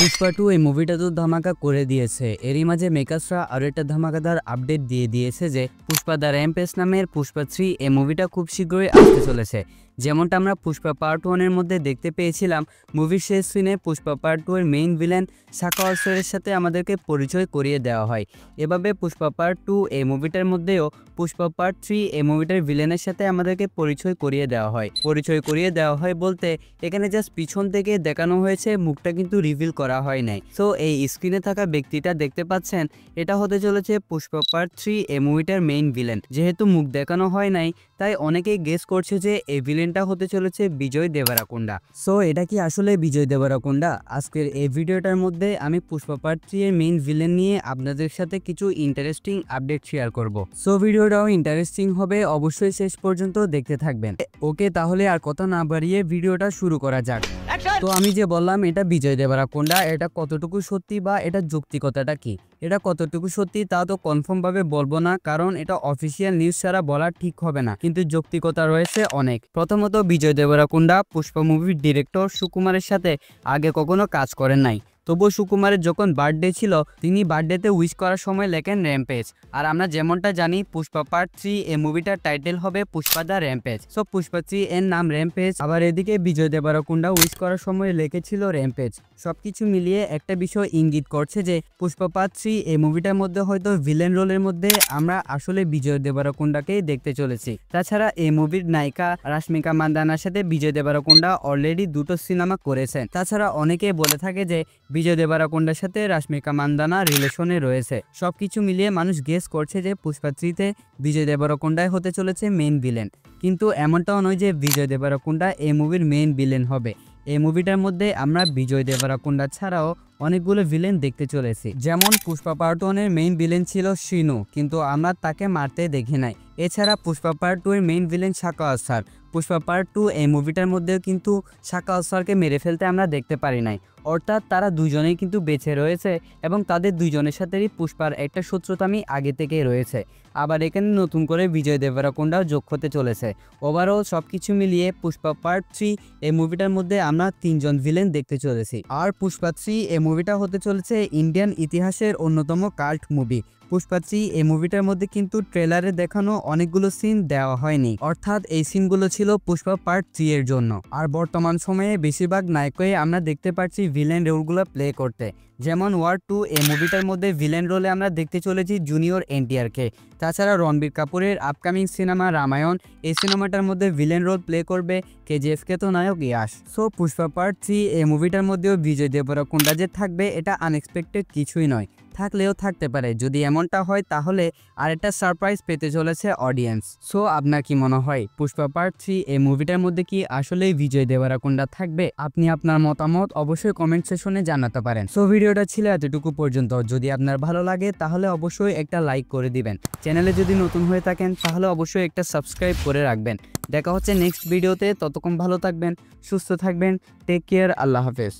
পুষ্পা 2 এই মুভিটা তো ধামাকা করে দিয়েছে। এরই মাঝে মেকার্সরা আরো একটা ধামাকাদার আপডেট দিয়ে দিয়েছে যে পুষ্পা দ্য র্যাম্পেজ নামের পুষ্পা 3 এই মুভিটা খুব শীঘ্রই আসতে চলেছে। যেমনটা আমরা পুষ্পা পার্ট 1 এর মধ্যে দেখতে পেয়েছিলাম, মুভির শেষ সিনে পুষ্পা পার্ট 2 এর মেইন ভিলেন শাকা অসরের সাথে আমাদেরকে পরিচয় করিয়ে দেওয়া হয়। এভাবে পুষ্পা পার্ট 2 এই মুভিটার মধ্যেও পুষ্পা পার্ট 3 এই মুভিটার ভিলেনের সাথে আমাদেরকে পরিচয় করিয়ে দেওয়া হয় বলতে এখানে জাস্ট পিছন থেকে দেখানো হয়েছে, মুখটা কিন্তু রিভিল করা হয় নাই। সো এই স্ক্রিনে থাকা ব্যক্তিটা দেখতে পাচ্ছেন, এটা হতে চলেছে পুষ্পা পার্ট 3 এই মুভিটার মেইন ভিলেন। যেহেতু মুখ দেখানো হয় নাই, তাই অনেকেই গেস করছে যে এই ভিলেনটা হতে চলেছে বিজয় দেবরাকোন্ডা। সো এটা কি আসলে বিজয় দেবরাকোন্ডা? আজকের এই ভিডিওটার মধ্যে আমি পুষ্পা পার্ট 3 এর মেইন ভিলেন নিয়ে আপনাদের সাথে কিছু ইন্টারেস্টিং আপডেট শেয়ার করব। সো ভিডিওটাও ইন্টারেস্টিং হবে, অবশ্যই শেষ পর্যন্ত দেখতে থাকবেন। ওকে, তাহলে আর কথা না বাড়িয়ে ভিডিওটা শুরু করা যাক। তো আমি যে বললাম এটা বিজয় দেবরাকোন্ডা, এটা কতটুকু সত্যি বা এটা যৌক্তিকতাটা কি, এটা কতটুকু সত্যি তা তো কনফার্ম ভাবে বলবো না, কারণ এটা অফিসিয়াল নিউজ ছাড়া বলা ঠিক হবে না, কিন্তু যৌক্তিকতা রয়েছে অনেক। প্রথমত, বিজয় দেবরাকোন্ডা পুষ্পা মুভির ডিরেক্টর সুকুমারের সাথে আগে কখনো কাজ করেন নাই। তবুও সুকুমারের যখন বার্থডে ছিল, তিনি বার্থডেতে উইশ করার সময় লেখেন র্যাম্পেজ। আর আমরা যেমনটা জানি পুষ্পা পার্ট 3 এই মুভিটার টাইটেল হবে Pushpa the rampage. So Pushpa 3 এর নাম র্যাম্পেজ, আবার এদিকে বিজয় দেবরাকোন্ডা উইশ করার সময় লিখেছিল র্যাম্পেজ। সবকিছু মিলিয়ে একটা বিষয় ইঙ্গিত করছে যে পুষ্পা পার্ট 3 এই মুভিটার মধ্যে হয়তো ভিলেন রোলের মধ্যে আমরা আসলে বিজয় দেবরাকোন্ডাকেই দেখতে চলেছি। তাছাড়া এই মুভির নায়িকা রাশমিকা মান্দানার সাথে বিজয় দেবরাকোন্ডা অলরেডি দুটো সিনেমা করেছেন। তাছাড়া অনেকে বলে থাকে যে বিজয় দেবরাকোন্ডার সাথে রাশমিকা মান্দানা রিলেশনে রয়েছে। সবকিছু মিলিয়ে মানুষ গেস করছে যে পুষ্পা 3 তে বিজয় দেবরাকোন্ডাই হতে চলেছে মেইন ভিলেন। কিন্তু এমনটাও নয় যে বিজয় দেবরাকোন্ডা এই মুভির মেইন ভিলেন হবে। এই মুভিটার মধ্যে আমরা বিজয় দেবরাকোন্ডা ছাড়াও অনেকগুলো ভিলেন দেখতে চলেছি। যেমন পুষ্পা পার্ট 1 এর মেইন ভিলেন ছিল শিনু, কিন্তু আমরা তাকে মারতে দেখি নাই। এছাড়া পুষ্পা পার্ট 2 এর মেইন ভিলেন শাকা অসার, পুষ্পা পার্ট 2 এই মুভিটার মধ্যেও কিন্তু শাকা অসারকে মেরে ফেলতে আমরা দেখতে পারি নাই। অর্থাৎ তারা দুজনেই কিন্তু বেঁচে রয়েছে এবং তাদের দুজনের সাথেই পুষ্পার একটা শত্রুতামি আগে থেকেই রয়েছে। আবার এখানে নতুন করে বিজয় দেবরাকোন্ডাও যোগ হতে চলেছে। ওভারঅল সবকিছু মিলিয়ে পুষ্পা পার্ট 3 এই মুভিটার মধ্যে আমরা 3 জন ভিলেন দেখতে চলেছি। আর পুষ্পা 3 এই মুভিটা হতে চলেছে ইন্ডিয়ান ইতিহাসের অন্যতম কাল্ট মুভি। পুষ্পা 3 এই মুভিটার মধ্যে কিন্তু ট্রেলারে দেখানো অনেকগুলো সিন দেওয়া হয়নি, অর্থাৎ এই সিনগুলো ছিল পুষ্পা পার্ট 3 এর জন্য। আর বর্তমান সময়ে বেশিরভাগ নায়কই আমরা দেখতে পাচ্ছি ভিলেন রোলগুলো প্লে করতে। যেমন ওয়ার 2 এই মুভিটার মধ্যে ভিলেন রোলে আমরা দেখতে চলেছি জুনিয়র এনটিআরকে। তাছাড়া রণবীর কাপুরের আপকামিং সিনেমা রামায়ণ, এই সিনেমাটার মধ্যে ভিলেন রোল প্লে করবে কেজিএফকে তো নায়ক ইয়াশ। সো পুষ্পা পার্ট 3 এই মুভিটার মধ্যেও বিজয় দেবরাকোন্ডা যে থাকবে এটা আনএক্সপেক্টেড কিছুই নয়, থাকলেও থাকতে পারে। যদি এমনটা হয় তাহলে আরেকটা সারপ্রাইজ পেতে চলেছে অডিয়েন্স। সো আপনার কি মনে হয় পুষ্পা পার্ট 3 এই মুভিটার মধ্যে কি আসলেই বিজয় দেবরাকোন্ডা থাকবে? আপনি আপনার মতামত অবশ্যই কমেন্ট সেকশনে জানাতে পারেন। সো ভিডিওটা ছিল এতটুকু পর্যন্ত। যদি আপনার ভালো লাগে তাহলে অবশ্যই একটা লাইক করে দিবেন। চ্যানেলে যদি নতুন হয়ে থাকেন তাহলে অবশ্যই একটা সাবস্ক্রাইব করে রাখবেন। দেখা হচ্ছে নেক্সট ভিডিওতে, ততক্ষণ ভালো থাকবেন, সুস্থ থাকবেন, টেক কেয়ার, আল্লাহ হাফেজ।